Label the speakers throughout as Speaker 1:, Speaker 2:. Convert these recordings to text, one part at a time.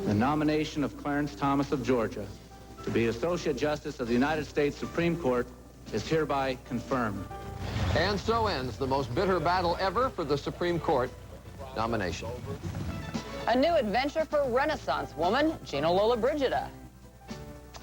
Speaker 1: The nomination of Clarence Thomas of Georgia to be Associate Justice of the United States Supreme Court is hereby confirmed.
Speaker 2: And so ends the most bitter battle ever for the Supreme Court nomination.
Speaker 3: A new adventure for Renaissance woman, Gina Lollobrigida.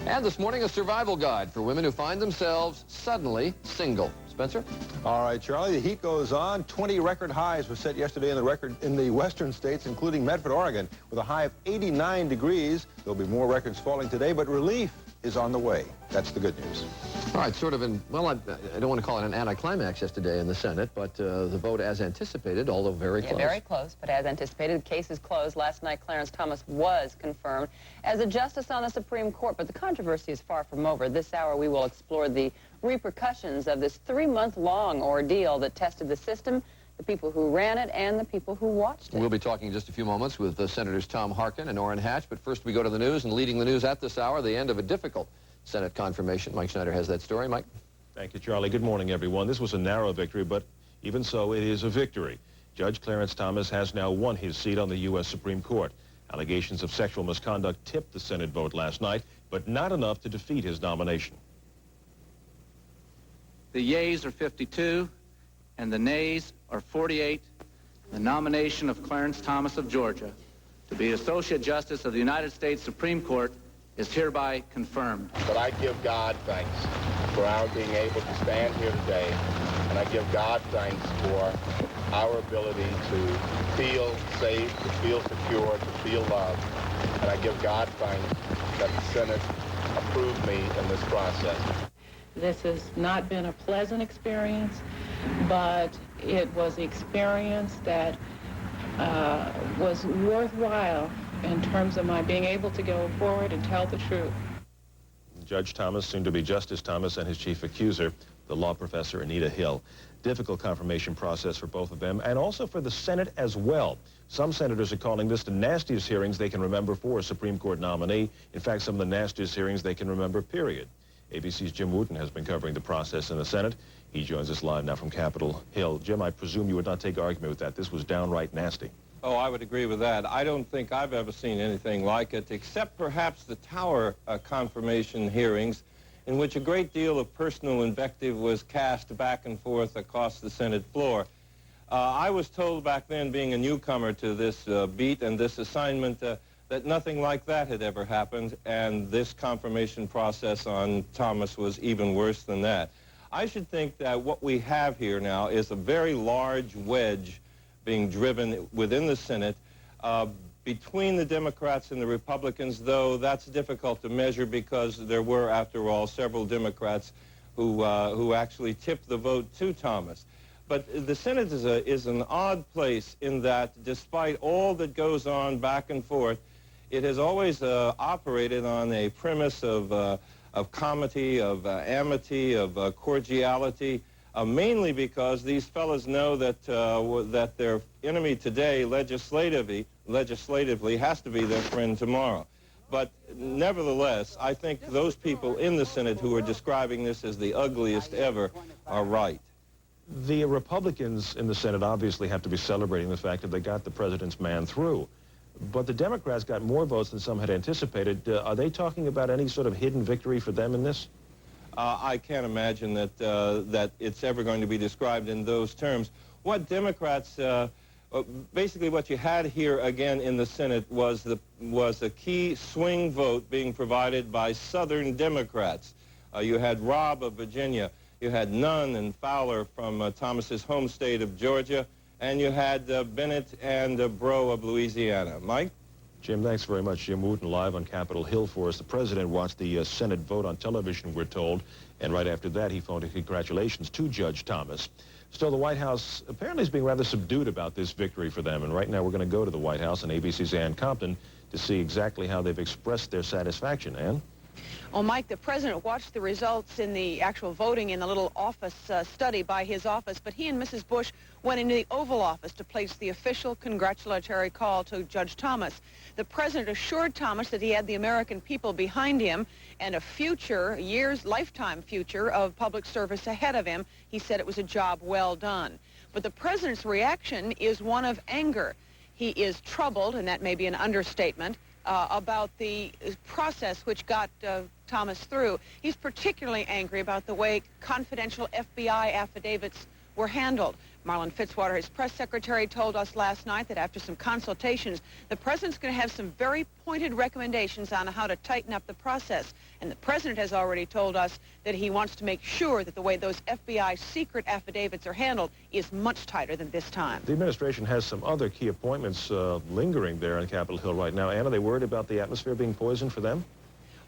Speaker 2: And this morning, a survival guide for women who find themselves suddenly single. Spencer?
Speaker 4: All right, Charlie, the heat goes on. 20 record highs were set yesterday in the western states, including Medford, Oregon, with a high of 89 degrees. There'll be more records falling today, but relief is on the way. That's the good news.
Speaker 2: All right, sort of well, I don't want to call it an anticlimax yesterday in the Senate, but the vote as anticipated, although very close.
Speaker 3: Very close, but as anticipated, the case is closed. Last night, Clarence Thomas was confirmed as a justice on the Supreme Court, but the controversy is far from over. This hour, we will explore the repercussions of this 3-month-long ordeal that tested the system, the people who ran it, and the people who watched it.
Speaker 2: We'll be talking in just a few moments with Senators Tom Harkin and Orrin Hatch, but first we go to the news, and leading the news at this hour, the end of a difficult Senate confirmation. Mike Schneider has that story. Mike?
Speaker 5: Thank you, Charlie. Good morning, everyone. This was a narrow victory, but even so, it is a victory. Judge Clarence Thomas has now won his seat on the U.S. Supreme Court. Allegations of sexual misconduct tipped the Senate vote last night, but not enough to defeat his nomination.
Speaker 1: The yeas are 52, and the nays are 48. The nomination of Clarence Thomas of Georgia to be Associate Justice of the United States Supreme Court is hereby confirmed.
Speaker 6: But I give God thanks for our being able to stand here today, and I give God thanks for our ability to feel safe, to feel secure, to feel loved. And I give God thanks that the Senate approved me in this process.
Speaker 7: This has not been a pleasant experience, but it was an experience that was worthwhile in terms of my being able to go forward and tell the truth.
Speaker 5: Judge Thomas, soon to be Justice Thomas, and his chief accuser, the law professor Anita Hill. Difficult confirmation process for both of them, and also for the Senate as well. Some senators are calling this the nastiest hearings they can remember for a Supreme Court nominee. In fact, some of the nastiest hearings they can remember, period. ABC's Jim Wooten has been covering the process in the Senate. He joins us live now from Capitol Hill. Jim, I presume you would not take argument with that. This was downright nasty.
Speaker 8: Oh, I would agree with that. I don't think I've ever seen anything like it, except perhaps the Tower confirmation hearings, in which a great deal of personal invective was cast back and forth across the Senate floor. I was told back then, being a newcomer to this beat and this assignment, that nothing like that had ever happened, and this confirmation process on Thomas was even worse than that. I should think that what we have here now is a very large wedge being driven within the Senate between the Democrats and the Republicans, though that's difficult to measure because there were, after all, several Democrats who actually tipped the vote to Thomas. But the Senate is an odd place in that, despite all that goes on back and forth, it has always operated on a premise of comity, of amity, of cordiality, mainly because these fellows know that that their enemy today, legislatively, has to be their friend tomorrow. But nevertheless, I think those people in the Senate who are describing this as the ugliest ever are right.
Speaker 5: The Republicans in the Senate obviously have to be celebrating the fact that they got the president's man through. But the Democrats got more votes than some had anticipated. Are they talking about any sort of hidden victory for them in this?
Speaker 8: I can't imagine that that it's ever going to be described in those terms. What Democrats, basically what you had here again in the Senate was a key swing vote being provided by Southern Democrats. You had Robb of Virginia, you had Nunn and Fowler from Thomas's home state of Georgia, and you had Bennett and Breaux of Louisiana. Mike?
Speaker 5: Jim, thanks very much. Jim Wooten live on Capitol Hill for us. The president watched the Senate vote on television, we're told, and right after that he phoned congratulations to Judge Thomas. Still, the White House apparently is being rather subdued about this victory for them, and right now we're going to go to the White House and ABC's Ann Compton to see exactly how they've expressed their satisfaction. Ann?
Speaker 9: Well, Mike, the president watched the results in the actual voting in the little office study by his office, but he and Mrs. Bush went into the Oval Office to place the official congratulatory call to Judge Thomas. The president assured Thomas that he had the American people behind him and a future, lifetime future of public service ahead of him. He said it was a job well done. But the president's reaction is one of anger. he is troubled, and that may be an understatement, about the process which got Thomas through. He's particularly angry about the way confidential FBI affidavits were handled. Marlon Fitzwater, his press secretary, told us last night that after some consultations, the president's going to have some very pointed recommendations on how to tighten up the process. And the president has already told us that he wants to make sure that the way those FBI secret affidavits are handled is much tighter than this time.
Speaker 5: The administration has some other key appointments lingering there on Capitol Hill right now. Ann, are they worried about the atmosphere being poisoned for them?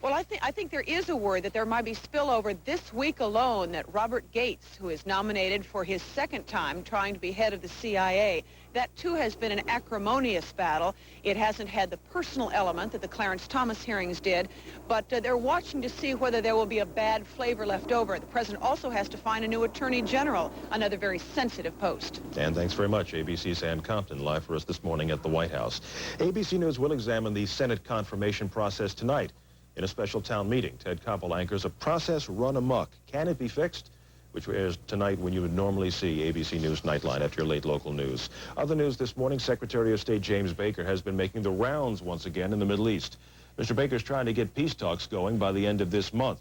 Speaker 9: Well, I think there is a worry that there might be spillover this week alone, that Robert Gates, who is nominated for his second time trying to be head of the CIA, that too has been an acrimonious battle. It hasn't had the personal element that the Clarence Thomas hearings did, but they're watching to see whether there will be a bad flavor left over. The president also has to find a new attorney general, another very sensitive post.
Speaker 5: And thanks very much. ABC's Ann Compton live for us this morning at the White House. ABC News will examine the Senate confirmation process tonight. In a special town meeting, Ted Koppel anchors a process run amok. Can it be fixed? Which airs tonight when you would normally see ABC News Nightline after your late local news. Other news this morning, Secretary of State James Baker has been making the rounds once again in the Middle East. Mr. Baker's trying to get peace talks going by the end of this month.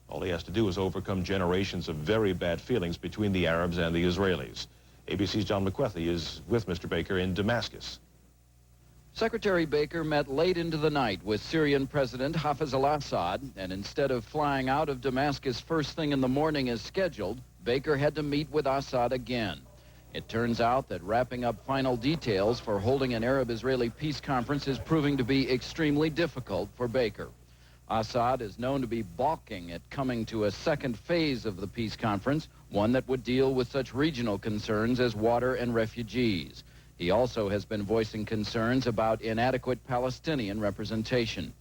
Speaker 5: All he has to do is overcome generations of very bad feelings between the Arabs and the Israelis. ABC's John McWethy is with Mr. Baker in Damascus.
Speaker 10: Secretary Baker met late into the night with Syrian President Hafez al-Assad, and instead of flying out of Damascus first thing in the morning as scheduled, Baker had to meet with Assad again. It turns out that wrapping up final details for holding an Arab-Israeli peace conference is proving to be extremely difficult for Baker. Assad is known to be balking at coming to a second phase of the peace conference, one that would deal with such regional concerns as water and refugees. He also has been voicing concerns about inadequate Palestinian representation.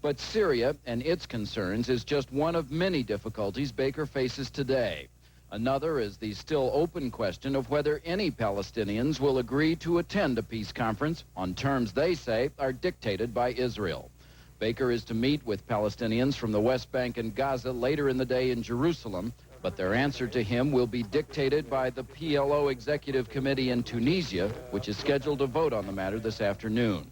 Speaker 10: But Syria and its concerns is just one of many difficulties Baker faces today. Another is the still open question of whether any Palestinians will agree to attend a peace conference on terms they say are dictated by Israel. Baker is to meet with Palestinians from the West Bank and Gaza later in the day in Jerusalem, but their answer to him will be dictated by the PLO Executive Committee in Tunisia, which is scheduled to vote on the matter this afternoon.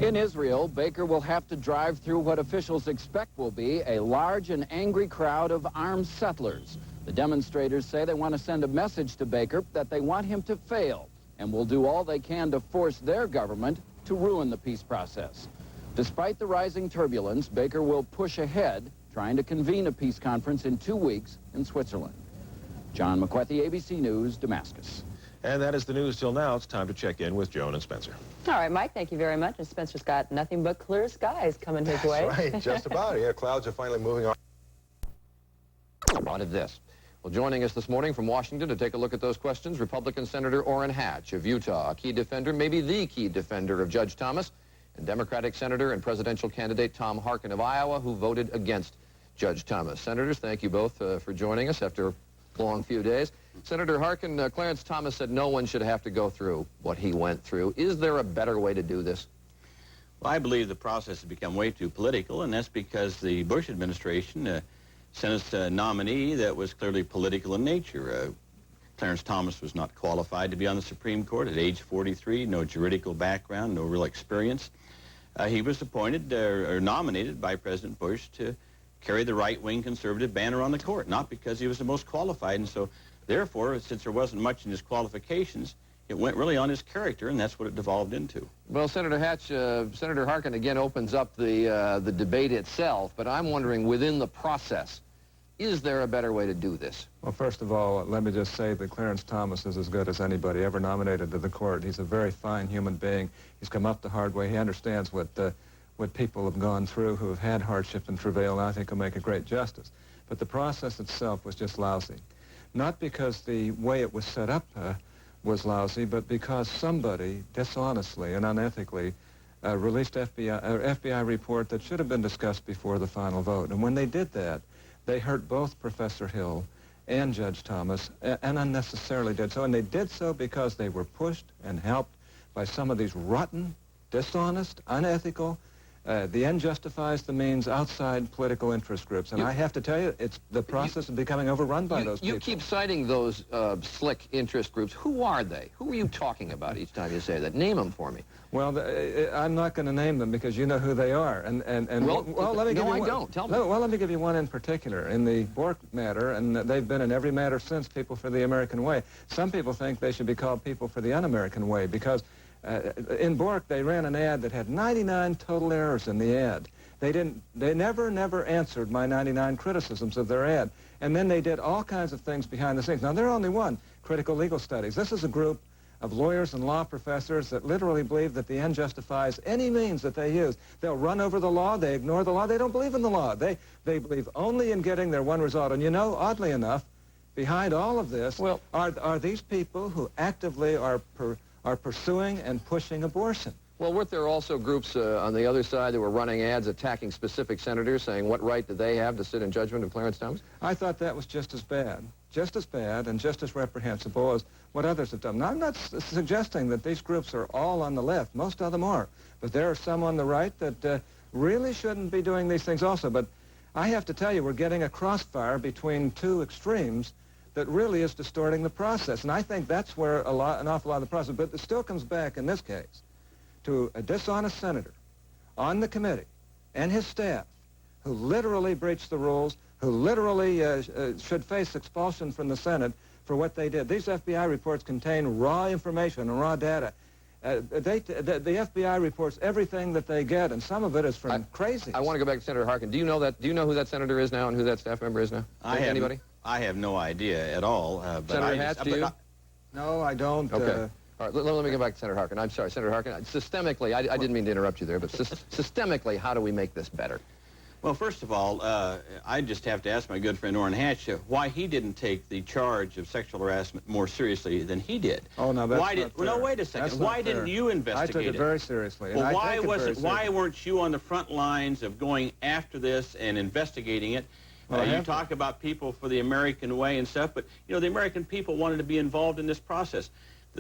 Speaker 10: In Israel, Baker will have to drive through what officials expect will be a large and angry crowd of armed settlers. The demonstrators say they want to send a message to Baker that they want him to fail and will do all they can to force their government to ruin the peace process. Despite the rising turbulence, Baker will push ahead, trying to convene a peace conference in 2 weeks in Switzerland. John McWethy, ABC News, Damascus.
Speaker 5: And that is the news till now. It's time to check in with Joan and Spencer.
Speaker 3: All right, Mike, thank you very much. And Spencer's got nothing but clear skies coming his way.
Speaker 4: That's right, just about. Yeah, clouds are finally moving on.
Speaker 2: Wanted this. Well, joining us this morning from Washington to take a look at those questions, Republican Senator Orrin Hatch of Utah, a key defender, maybe the key defender of Judge Thomas, and Democratic Senator and presidential candidate Tom Harkin of Iowa, who voted against Judge Thomas. Senators, thank you both for joining us after a long few days. Senator Harkin, Clarence Thomas said no one should have to go through what he went through. Is there a better way to do this?
Speaker 11: Well, I believe the process has become way too political, and that's because the Bush administration sent us a nominee that was clearly political in nature. Clarence Thomas was not qualified to be on the Supreme Court at age 43, no juridical background, no real experience. He was appointed or nominated by President Bush to carry the right-wing conservative banner on the court, not because he was the most qualified. And so, therefore, since there wasn't much in his qualifications, it went really on his character, and that's what it devolved into.
Speaker 2: Well, Senator Hatch, Senator Harkin again opens up the debate itself, but I'm wondering within the process, is there a better way to do this?
Speaker 12: Well, first of all, let me just say that Clarence Thomas is as good as anybody ever nominated to the court. He's a very fine human being. He's come up the hard way. He understands what people have gone through who have had hardship and travail, and I think he'll make a great justice. But the process itself was just lousy. Not because the way it was set up was lousy, but because somebody dishonestly and unethically released FBI report that should have been discussed before the final vote. And when they did that, they hurt both Professor Hill and Judge Thomas, and unnecessarily did so. And they did so because they were pushed and helped by some of these rotten, dishonest, unethical, The end justifies the means outside political interest groups. And I have to tell you, the process is becoming overrun by those people.
Speaker 2: You keep citing those slick interest groups. Who are they? Who are you talking about each time you say that? Name them for me.
Speaker 12: Well, I'm not going to name them because you know who they are. Let me give you one.
Speaker 2: Don't. Tell me.
Speaker 12: Well, let me give you one in particular. In the Bork matter, and they've been in every matter since, People for the American Way. Some people think they should be called People for the Un-American Way because in Bork, they ran an ad that had 99 total errors in the ad. They never answered my 99 criticisms of their ad. And then they did all kinds of things behind the scenes. Now, they're only one, Critical Legal Studies. This is a group of lawyers and law professors that literally believe that the end justifies any means that they use. They'll run over the law, they ignore the law, they don't believe in the law. They believe only in getting their one result. And you know, oddly enough, behind all of this are these people who actively are pursuing and pushing abortion.
Speaker 2: Well, weren't there also groups on the other side that were running ads attacking specific senators, saying what right do they have to sit in judgment of Clarence Thomas?
Speaker 12: I thought that was just as bad and just as reprehensible as what others have done. Now, I'm not suggesting that these groups are all on the left. Most of them are. But there are some on the right that really shouldn't be doing these things also. But I have to tell you, we're getting a crossfire between two extremes that really is distorting the process. And I think that's where an awful lot of the process, but it still comes back in this case to a dishonest senator on the committee and his staff who literally breached the rules, who literally should face expulsion from the Senate for what they did. These FBI reports contain raw information and raw data. The FBI reports everything that they get, and some of it is from crazy.
Speaker 2: I want to go back to Senator Harkin. Do you know who that senator is now and who that staff member is now? Anybody?
Speaker 11: I have no idea at all.
Speaker 2: Senator Hatch, do you?
Speaker 12: No, I don't.
Speaker 2: Okay. All right, let me go back to Senator Harkin. I'm sorry, Senator Harkin. Systemically, I didn't mean to interrupt you there, but systemically, how do we make this better?
Speaker 11: Well, first of all, I just have to ask my good friend Orrin Hatch why he didn't take the charge of sexual harassment more seriously than he did.
Speaker 12: Oh, no, that's not fair.
Speaker 11: No, wait a second. Why didn't you investigate it?
Speaker 12: I took it very seriously.
Speaker 11: Well, why weren't you on the front lines of going after this and investigating it?
Speaker 12: Well,
Speaker 11: you talk about People for the American Way and stuff, but, you know, the American people wanted to be involved in this process.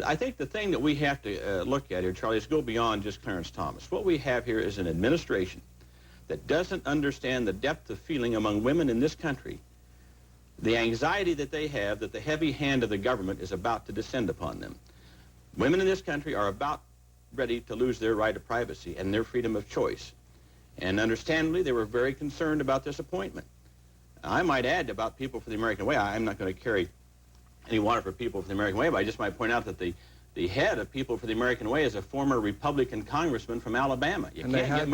Speaker 11: I think the thing that we have to look at here, Charlie, is go beyond just Clarence Thomas. What we have here is an administration that doesn't understand the depth of feeling among women in this country, the anxiety that they have that the heavy hand of the government is about to descend upon them. Women in this country are about ready to lose their right of privacy and their freedom of choice. And understandably, they were very concerned about this appointment. I might add about People for the American Way, I'm not going to carry any water for People for the American Way, but I just might point out that the head of People for the American Way is a former Republican congressman from Alabama. You can't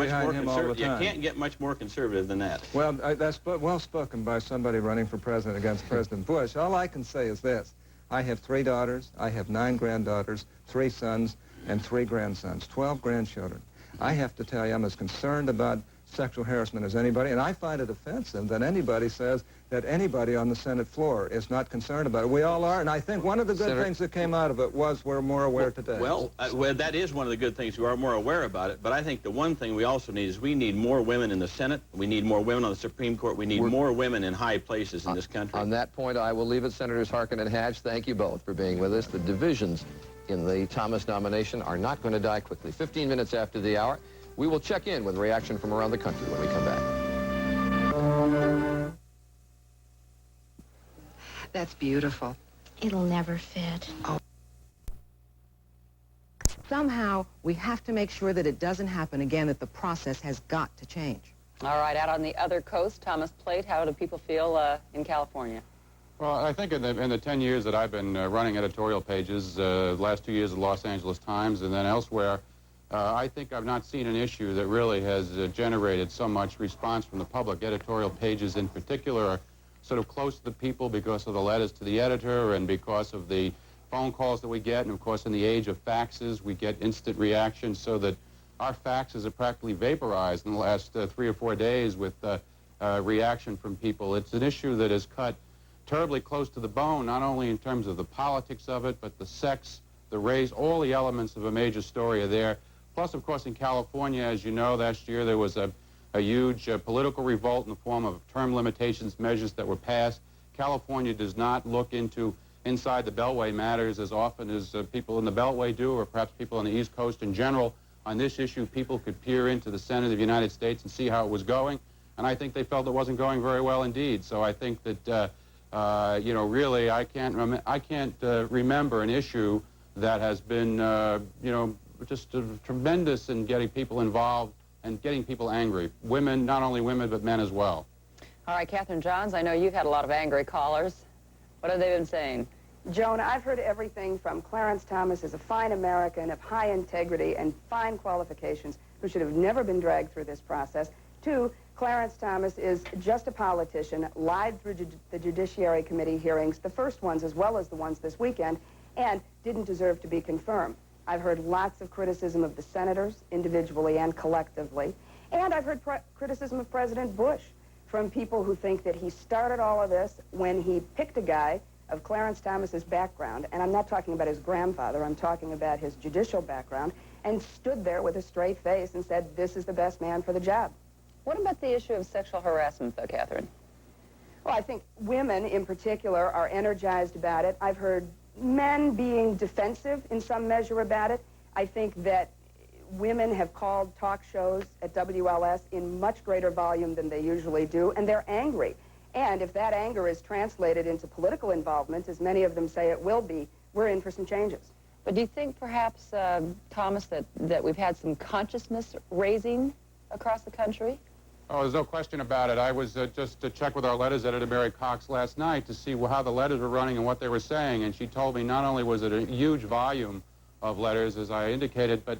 Speaker 11: get much more conservative than that.
Speaker 12: Well, that's well spoken by somebody running for president against President Bush. All I can say is this. I have 3 daughters, I have 9 granddaughters, 3 sons, and 3 grandsons, 12 grandchildren. I have to tell you, I'm as concerned about sexual harassment as anybody, and I find it offensive that anybody says that anybody on the Senate floor is not concerned about it. We all are, and I think one of the good things that came out of it was we're more aware today.
Speaker 11: Well, that is one of the good things. We are more aware about it, but I think the one thing we also need is we need more women in the Senate, we need more women on the Supreme Court, we need more women in high places in this country.
Speaker 2: On that point, I will leave it. Senators Harkin and Hatch, thank you both for being with us. The divisions in the Thomas nomination are not going to die quickly. 15 minutes after the hour, we will check in with reaction from around the country when we come back.
Speaker 13: That's beautiful.
Speaker 14: It'll never fit.
Speaker 13: Oh. Somehow, we have to make sure that it doesn't happen again, that the process has got to change.
Speaker 3: All right, out on the other coast, Thomas Plate, how do people feel in California?
Speaker 15: Well, I think in the 10 years that I've been running editorial pages, the last 2 years at the Los Angeles Times and then elsewhere, I think I've not seen an issue that really has generated so much response from the public. Editorial pages in particular are sort of close to the people because of the letters to the editor and because of the phone calls that we get. And, of course, in the age of faxes, we get instant reaction so that our faxes are practically vaporized in the last 3 or 4 days with reaction from people. It's an issue that is cut terribly close to the bone, not only in terms of the politics of it, but the sex, the race, all the elements of a major story are there. Plus, of course, in California, as you know, last year there was a huge political revolt in the form of term limitations measures that were passed. California does not look inside the Beltway matters as often as people in the Beltway do, or perhaps people on the East Coast in general. on this issue, people could peer into the Senate of the United States and see how it was going, and I think they felt it wasn't going very well indeed. So I think that, you know, really, I can't remember an issue that has been, you know, just tremendous in getting people involved and getting people angry. Women, not only women, but men as well.
Speaker 3: All right, Catherine Johns, I know you've had a lot of angry callers. What have they been saying?
Speaker 16: Joan, I've heard everything from Clarence Thomas is a fine American of high integrity and fine qualifications who should have never been dragged through this process, to Clarence Thomas is just a politician, lied through the Judiciary Committee hearings, the first ones as well as the ones this weekend, and didn't deserve to be confirmed. I've heard lots of criticism of the senators, individually and collectively, and I've heard criticism of President Bush from people who think that he started all of this when he picked a guy of Clarence Thomas's background, and I'm not talking about his grandfather, I'm talking about his judicial background, and stood there with a straight face and said, this is the best man for the job.
Speaker 3: What about the issue of sexual harassment, though, Catherine?
Speaker 16: Well, I think women in particular are energized about it. I've heard men being defensive in some measure about it. I think that women have called talk shows at WLS in much greater volume than they usually do, and they're angry. And if that anger is translated into political involvement, as many of them say it will be, we're in for some changes.
Speaker 3: But do you think perhaps, Thomas, that we've had some consciousness raising across the country?
Speaker 15: Oh, there's no question about it. I was just to check with our letters editor, Mary Cox, last night to see how the letters were running and what they were saying, and she told me not only was it a huge volume of letters, as I indicated, but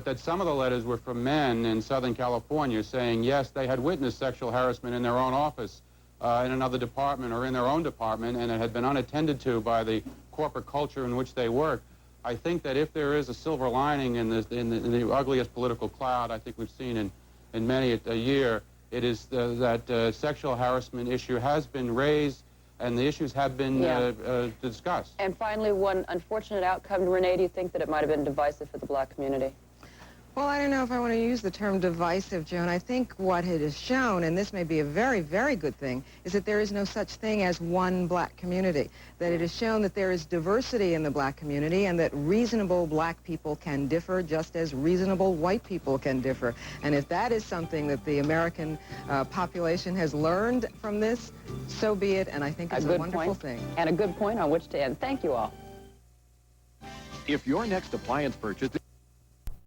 Speaker 15: that some of the letters were from men in Southern California saying, yes, they had witnessed sexual harassment in their own office, in another department or in their own department, and it had been unattended to by the corporate culture in which they work. I think that if there is a silver lining in the ugliest political cloud I think we've seen in many a year, it is that sexual harassment issue has been raised and the issues have been discussed.
Speaker 3: And finally, one unfortunate outcome, Renee, do you think that it might have been divisive for the black community?
Speaker 13: Well, I don't know if I want to use the term divisive, Joan. I think what it has shown, and this may be a very, very good thing, is that there is no such thing as one black community. That it has shown that there is diversity in the black community and that reasonable black people can differ just as reasonable white people can differ. And if that is something that the American population has learned from this, so be it, and I think it's a wonderful thing.
Speaker 3: And a good point on which to end. Thank you all.
Speaker 10: If your next appliance purchase